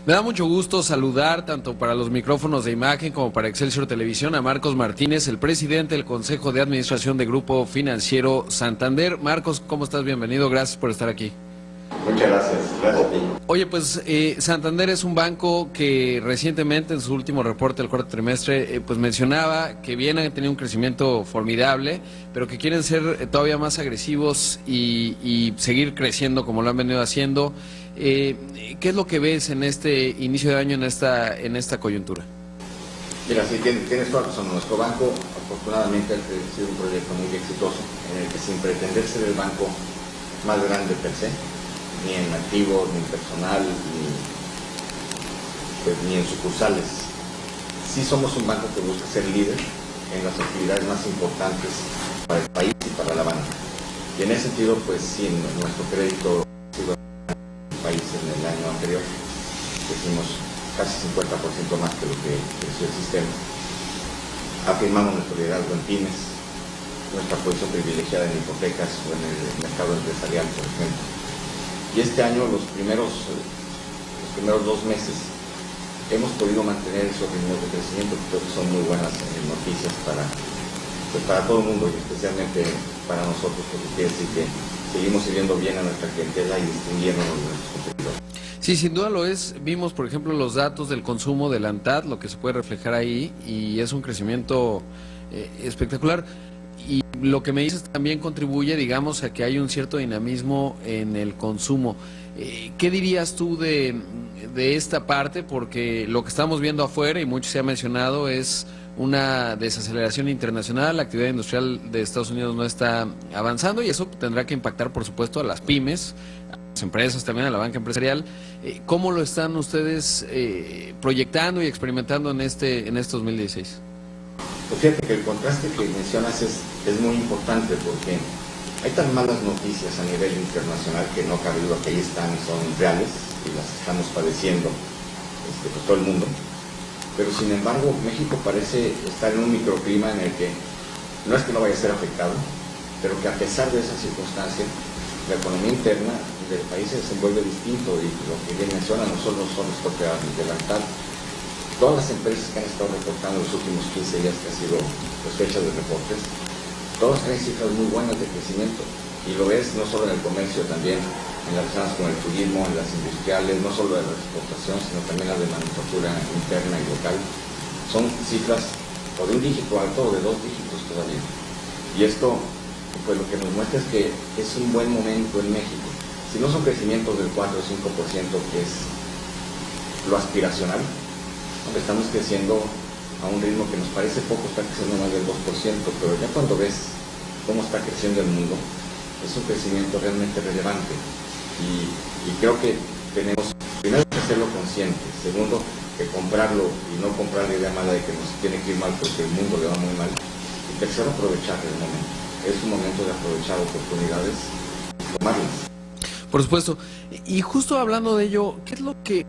Me da mucho gusto saludar, tanto para los micrófonos de imagen como para Excelsior Televisión, a Marcos Martínez, el presidente del Consejo de Administración de Grupo Financiero Santander. Marcos, ¿cómo estás? Bienvenido, gracias por estar aquí. Muchas gracias, gracias a ti. Oye, pues Santander es un banco que recientemente en su último reporte del cuarto trimestre pues mencionaba que bien han tenido un crecimiento formidable, pero que quieren ser todavía más agresivos y seguir creciendo como lo han venido haciendo. ¿Qué es lo que ves en este inicio de año, en esta coyuntura? Mira, sí, tienes toda razón. Nuestro banco, afortunadamente, ha sido un proyecto muy exitoso, en el que sin pretender ser el banco más grande per se, ni en activos, ni en personal, ni en sucursales, sí somos un banco que busca ser líder en las actividades más importantes para el país y para la banca. Y en ese sentido, pues sí, nuestro crédito ha sido el país en el año anterior, crecimos casi 50% más que lo que creció el sistema. Afirmamos nuestro liderazgo en pymes, nuestra posición privilegiada en hipotecas o en el mercado empresarial, por ejemplo. Y este año, los primeros 2 meses, hemos podido mantener esos ritmos de crecimiento, que creo que son muy buenas noticias para todo el mundo, y especialmente para nosotros, porque quiere decir que seguimos sirviendo bien a nuestra clientela y distinguiéndonos de nuestros competidores. Sí, sin duda lo es. Vimos, por ejemplo, los datos del consumo del ANTAD, lo que se puede reflejar ahí, y es un crecimiento espectacular. Y lo que me dices también contribuye, digamos, a que hay un cierto dinamismo en el consumo. ¿Qué dirías tú de esta parte? Porque lo que estamos viendo afuera, y mucho se ha mencionado, es una desaceleración internacional, la actividad industrial de Estados Unidos no está avanzando y eso tendrá que impactar, por supuesto, a las pymes, a las empresas, también a la banca empresarial. ¿Cómo lo están ustedes proyectando y experimentando en este 2016? Pues fíjate que el contraste que mencionas es muy importante, porque hay tan malas noticias a nivel internacional que no cabe duda que ahí están, son reales y las estamos padeciendo pues todo el mundo. Pero sin embargo, México parece estar en un microclima en el que no es que no vaya a ser afectado, pero que a pesar de esa circunstancia, la economía interna del país se desenvuelve distinto, y lo que bien menciona no solo son los toques de levantar. Todas las empresas que han estado reportando los últimos 15 días, que ha sido fechas de reportes, todas traen cifras muy buenas de crecimiento, y lo es no solo en el comercio, también en las zonas con el turismo, en las industriales, no solo de la exportación, sino también las de manufactura interna y local. Son cifras o de un dígito alto o de 2 dígitos todavía. Y esto, pues lo que nos muestra es que es un buen momento en México. Si no son crecimientos del 4 o 5%, que es lo aspiracional, estamos creciendo a un ritmo que nos parece poco, está creciendo más del 2%, pero ya cuando ves cómo está creciendo el mundo, es un crecimiento realmente relevante. Y creo que tenemos, primero, que hacerlo consciente, segundo, que comprarlo y no comprar la idea mala de que nos tiene que ir mal porque el mundo le va muy mal, y tercero, aprovechar el momento. Es un momento de aprovechar oportunidades y tomarlas. Por supuesto. Y justo hablando de ello,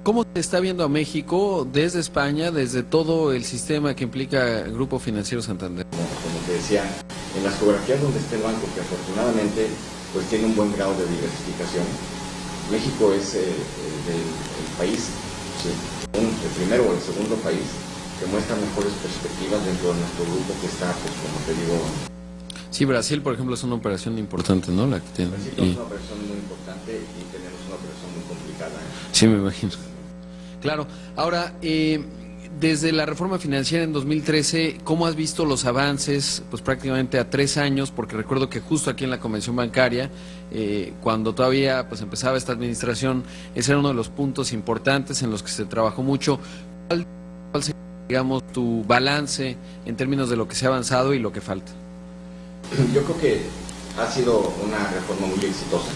¿cómo se está viendo a México desde España, desde todo el sistema que implica Grupo Financiero Santander? Como te decía, en las geografías donde está el banco, que afortunadamente pues tiene un buen grado de diversificación, México es el país, sí, el primero o el segundo país que muestra mejores perspectivas dentro de nuestro grupo, que está, pues como te digo... Sí, Brasil, por ejemplo, es una operación importante, ¿no? La que tiene. Brasil es una operación muy importante y tenemos una operación muy complicada. Sí, me imagino. Claro. Ahora, desde la reforma financiera en 2013, ¿cómo has visto los avances? Pues prácticamente a 3 años, porque recuerdo que justo aquí en la Convención Bancaria, cuando todavía pues empezaba esta administración, ese era uno de los puntos importantes en los que se trabajó mucho. ¿Cuál sería, digamos, tu balance en términos de lo que se ha avanzado y lo que falta? Yo creo que ha sido una reforma muy exitosa.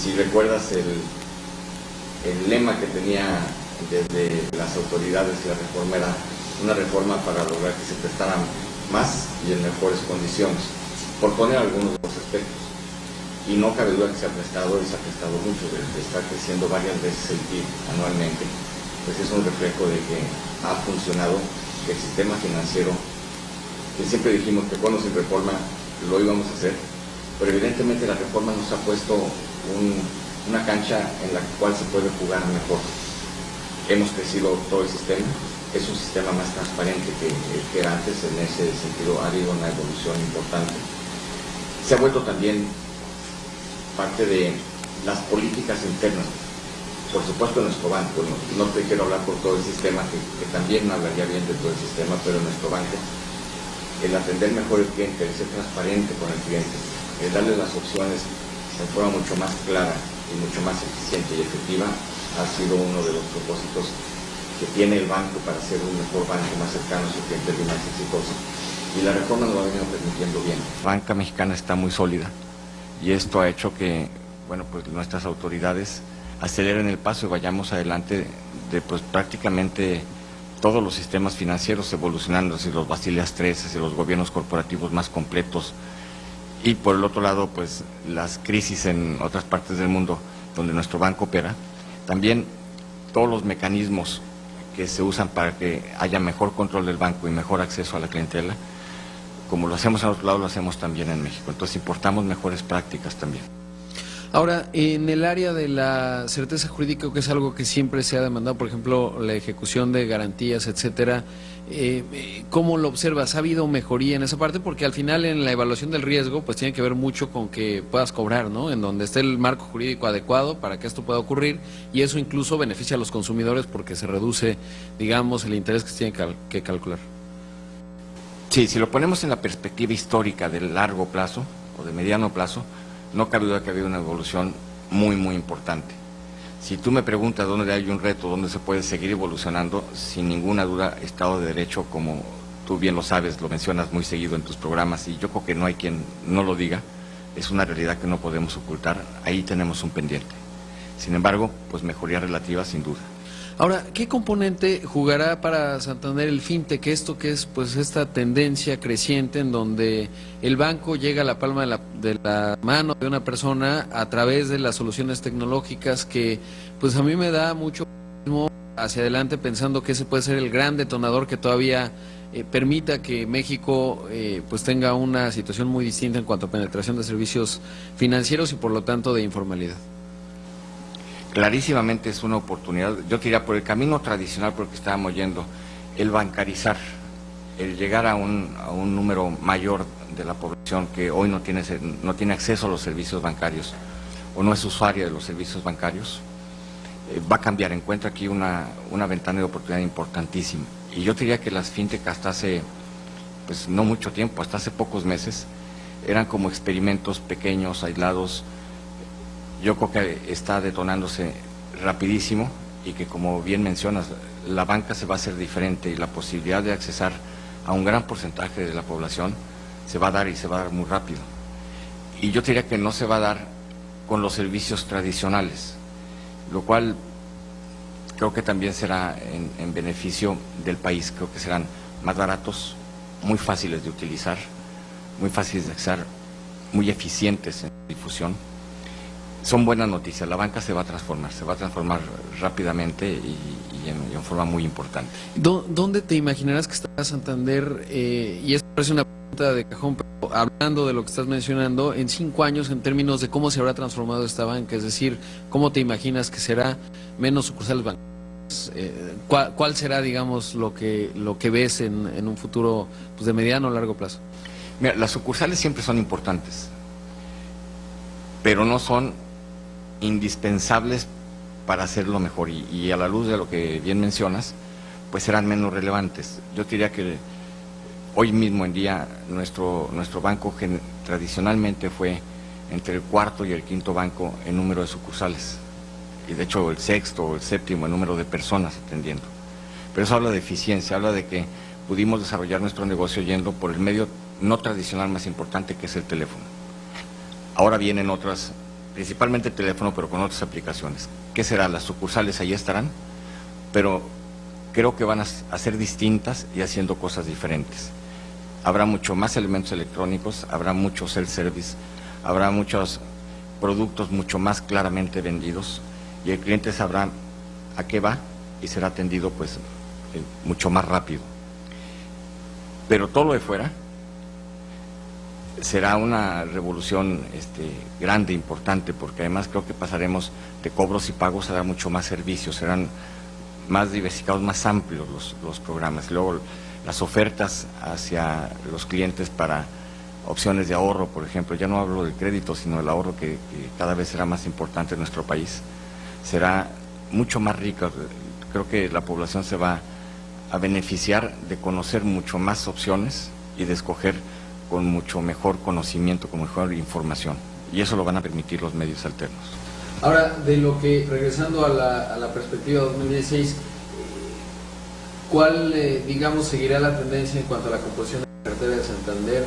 Si recuerdas el lema que tenía desde las autoridades, la reforma era una reforma para lograr que se prestaran más y en mejores condiciones, por poner algunos de los aspectos. Y no cabe duda que se ha prestado y se ha prestado mucho, de estar creciendo varias veces el PIB anualmente. Pues es un reflejo de que ha funcionado, que el sistema financiero, que siempre dijimos que cuando sin reforma lo íbamos a hacer, pero evidentemente la reforma nos ha puesto una cancha en la cual se puede jugar mejor. hemos crecido todo el sistema, es un sistema más transparente que el que era antes. En ese sentido ha habido una evolución importante. Se ha vuelto también parte de las políticas internas, por supuesto en nuestro banco. No te quiero hablar por todo el sistema, que también hablaría bien de todo el sistema, pero en nuestro banco el atender mejor al cliente, el ser transparente con el cliente, el darle las opciones de forma mucho más clara y mucho más eficiente y efectiva, ha sido uno de los propósitos que tiene el banco para ser un mejor banco, más cercano a su cliente y más exitoso. Y la reforma nos lo ha venido permitiendo bien. La banca mexicana está muy sólida y esto ha hecho que, bueno, pues nuestras autoridades aceleren el paso y vayamos adelante de pues prácticamente todos los sistemas financieros evolucionando hacia los Basilea III, hacia los gobiernos corporativos más completos, y por el otro lado pues las crisis en otras partes del mundo donde nuestro banco opera, también todos los mecanismos que se usan para que haya mejor control del banco y mejor acceso a la clientela, como lo hacemos en otro lado, lo hacemos también en México. Entonces importamos mejores prácticas también. Ahora, en el área de la certeza jurídica, que es algo que siempre se ha demandado, por ejemplo, la ejecución de garantías, etcétera, ¿cómo lo observas? ¿Ha habido mejoría en esa parte? Porque al final en la evaluación del riesgo, pues tiene que ver mucho con que puedas cobrar, ¿no? En donde esté el marco jurídico adecuado para que esto pueda ocurrir, y eso incluso beneficia a los consumidores porque se reduce, digamos, el interés que se tiene que calcular. Sí, si lo ponemos en la perspectiva histórica del largo plazo o de mediano plazo, no cabe duda que ha habido una evolución muy, muy importante. Si tú me preguntas dónde hay un reto, dónde se puede seguir evolucionando, sin ninguna duda, Estado de Derecho, como tú bien lo sabes, lo mencionas muy seguido en tus programas, y yo creo que no hay quien no lo diga, es una realidad que no podemos ocultar, ahí tenemos un pendiente. Sin embargo, pues mejoría relativa sin duda. Ahora, ¿qué componente jugará para Santander el fintech? Esto que es pues esta tendencia creciente en donde el banco llega a la palma de la mano de una persona a través de las soluciones tecnológicas, que pues a mí me da mucho optimismo hacia adelante, pensando que ese puede ser el gran detonador que todavía permita que México pues tenga una situación muy distinta en cuanto a penetración de servicios financieros y por lo tanto de informalidad. Clarísimamente es una oportunidad. Yo diría, por el camino tradicional por el que estábamos yendo, el bancarizar, el llegar a un número mayor de la población que hoy no tiene acceso a los servicios bancarios o no es usuaria de los servicios bancarios, va a cambiar. Encuentra aquí una ventana de oportunidad importantísima. Y yo diría que las fintech hasta hace pues no mucho tiempo, hasta hace pocos meses, eran como experimentos pequeños, aislados. Yo creo que está detonándose rapidísimo y que, como bien mencionas, la banca se va a hacer diferente y la posibilidad de accesar a un gran porcentaje de la población se va a dar, y se va a dar muy rápido. Y yo diría que no se va a dar con los servicios tradicionales, lo cual creo que también será en beneficio del país. Creo que serán más baratos, muy fáciles de utilizar, muy fáciles de acceder, muy eficientes en difusión. Son buenas noticias. La banca se va a transformar rápidamente y en forma muy importante. ¿Dónde te imaginarás que estará Santander? Y esto parece una pregunta de cajón, pero hablando de lo que estás mencionando, en 5 años en términos de cómo se habrá transformado esta banca, es decir, ¿cómo te imaginas que será? Menos sucursales bancarias. ¿Cuál será, digamos, lo que ves en un futuro pues, de mediano o largo plazo? Mira, las sucursales siempre son importantes, pero no son indispensables para hacerlo mejor, y a la luz de lo que bien mencionas, pues serán menos relevantes. Yo diría que hoy mismo en día nuestro banco tradicionalmente fue entre el cuarto y el quinto banco en número de sucursales, y de hecho el sexto o el séptimo en número de personas atendiendo. Pero eso habla de eficiencia, habla de que pudimos desarrollar nuestro negocio yendo por el medio no tradicional más importante, que es el teléfono. Ahora vienen otras, principalmente el teléfono, pero con otras aplicaciones. ¿Qué será? Las sucursales ahí estarán, pero creo que van a ser distintas y haciendo cosas diferentes. Habrá mucho más elementos electrónicos, habrá mucho self-service, habrá muchos productos mucho más claramente vendidos, y el cliente sabrá a qué va y será atendido pues mucho más rápido. Pero todo lo de fuera será una revolución grande, importante, porque además creo que pasaremos de cobros y pagos a dar mucho más servicios, serán más diversificados, más amplios los programas. Luego las ofertas hacia los clientes para opciones de ahorro, por ejemplo, ya no hablo del crédito, sino del ahorro que cada vez será más importante en nuestro país, será mucho más rica. Creo que la población se va a beneficiar de conocer mucho más opciones y de escoger con mucho mejor conocimiento, con mejor información, y eso lo van a permitir los medios alternos. Ahora, de lo que, regresando a la perspectiva 2016, ¿cuál, digamos, seguirá la tendencia en cuanto a la composición de la cartera de Santander?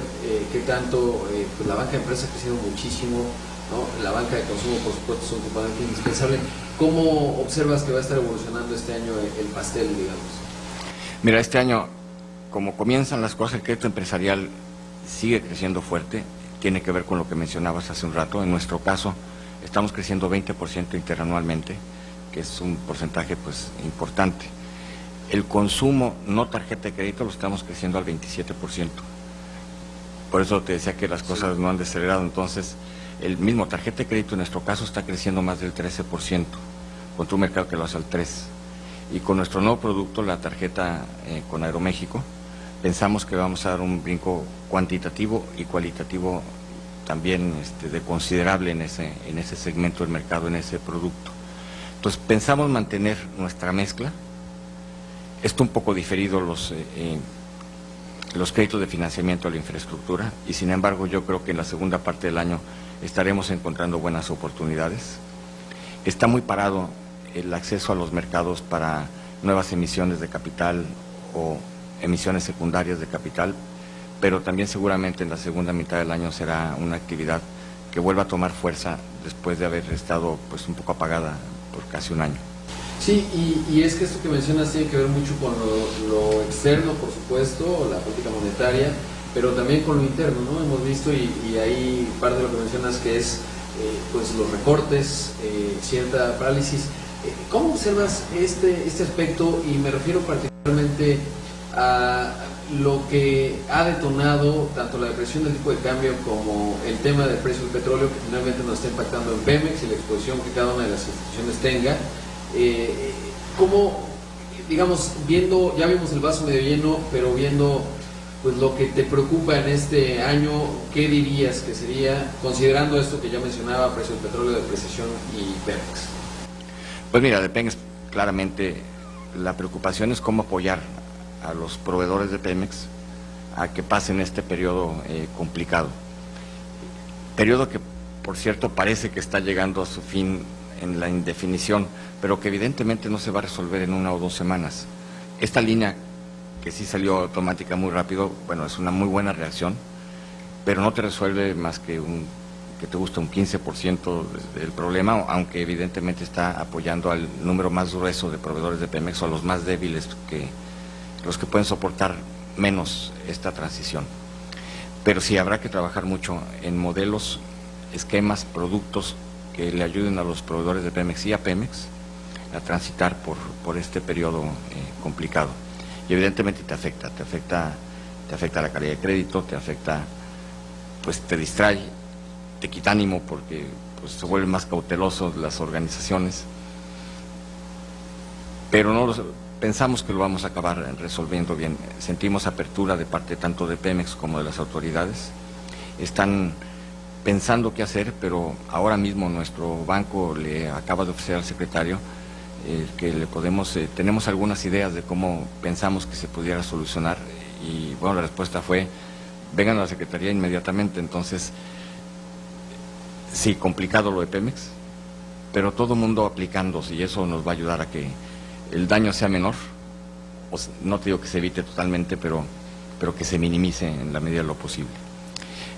¿Qué tanto? Pues la banca de empresa ha crecido muchísimo, ¿no? La banca de consumo, por supuesto, es un componente indispensable. ¿Cómo observas que va a estar evolucionando este año el pastel, digamos? Mira, este año, como comienzan las cosas, el crédito empresarial sigue creciendo fuerte, tiene que ver con lo que mencionabas hace un rato. En nuestro caso, estamos creciendo 20% interanualmente, que es un porcentaje pues importante. El consumo no tarjeta de crédito lo estamos creciendo al 27%. Por eso te decía que las cosas no han decelerado. Entonces, el mismo tarjeta de crédito en nuestro caso está creciendo más del 13%, contra un mercado que lo hace al 3%. Y con nuestro nuevo producto, la tarjeta con Aeroméxico, pensamos que vamos a dar un brinco cuantitativo y cualitativo también de considerable en ese segmento del mercado, en ese producto. Entonces pensamos mantener nuestra mezcla. Esto un poco diferido los créditos de financiamiento a la infraestructura, y sin embargo yo creo que en la segunda parte del año estaremos encontrando buenas oportunidades. Está muy parado el acceso a los mercados para nuevas emisiones de capital o emisiones secundarias de capital, pero también seguramente en la segunda mitad del año será una actividad que vuelva a tomar fuerza después de haber estado pues un poco apagada por casi un año. Sí, y es que esto que mencionas tiene que ver mucho con lo externo, por supuesto, la política monetaria, pero también con lo interno, ¿no? Hemos visto, y ahí parte de lo que mencionas, que es pues los recortes, cierta parálisis. ¿Cómo observas este aspecto? Y me refiero particularmente a lo que ha detonado tanto la depresión del tipo de cambio como el tema del precio del petróleo, que finalmente nos está impactando en Pemex y la exposición que cada una de las instituciones tenga. ¿Cómo, digamos, viendo, ya vimos el vaso medio lleno, pero viendo pues lo que te preocupa en este año, qué dirías que sería, considerando esto que ya mencionaba, precio del petróleo, depreciación y Pemex? Pues mira, de Pemex claramente la preocupación es cómo apoyar a los proveedores de Pemex a que pasen este periodo complicado. Periodo que, por cierto, parece que está llegando a su fin en la indefinición, pero que evidentemente no se va a resolver en 1 o 2 semanas. Esta línea, que sí salió automática muy rápido, bueno, es una muy buena reacción, pero no te resuelve más que te gusta un 15% del problema, aunque evidentemente está apoyando al número más grueso de proveedores de Pemex o a los más débiles, los que pueden soportar menos esta transición. Pero sí habrá que trabajar mucho en modelos, esquemas, productos que le ayuden a los proveedores de Pemex y a Pemex a transitar por este periodo complicado. Y evidentemente te afecta la calidad de crédito, te afecta, pues te distrae, te quita ánimo porque pues se vuelven más cautelosos las organizaciones, pero pensamos que lo vamos a acabar resolviendo bien. Sentimos apertura de parte tanto de Pemex como de las autoridades. Están pensando qué hacer, pero ahora mismo nuestro banco le acaba de ofrecer al secretario que tenemos algunas ideas de cómo pensamos que se pudiera solucionar, y bueno, la respuesta fue: vengan a la Secretaría inmediatamente. Entonces, sí, complicado lo de Pemex, pero todo el mundo aplicándose, y eso nos va a ayudar a que el daño sea menor. No te digo que se evite totalmente, pero que se minimice en la medida de lo posible.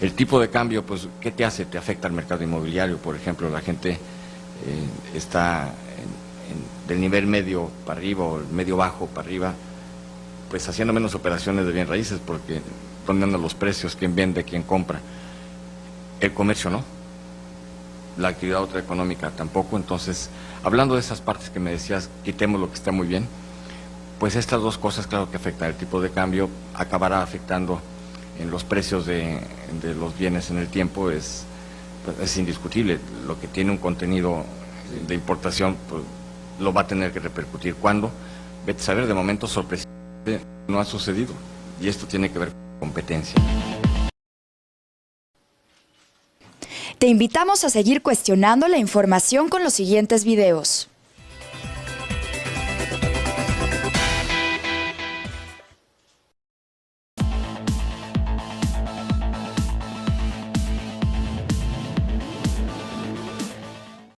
El tipo de cambio, pues, ¿qué te hace? Te afecta al mercado inmobiliario, por ejemplo. La gente está del nivel medio para arriba o el medio bajo para arriba, pues haciendo menos operaciones de bien raíces, porque ¿dónde andan los precios? ¿Quién vende? ¿Quién compra? El comercio no, la actividad otra económica tampoco. Entonces, hablando de esas partes que me decías, quitemos lo que está muy bien, pues estas dos cosas, claro que afectan. El tipo de cambio acabará afectando en los precios de los bienes en el tiempo, es indiscutible. Lo que tiene un contenido de importación, pues lo va a tener que repercutir. ¿Cuándo? Vete a saber, de momento sorpresivamente no ha sucedido, y esto tiene que ver con competencia. Te invitamos a seguir cuestionando la información con los siguientes videos.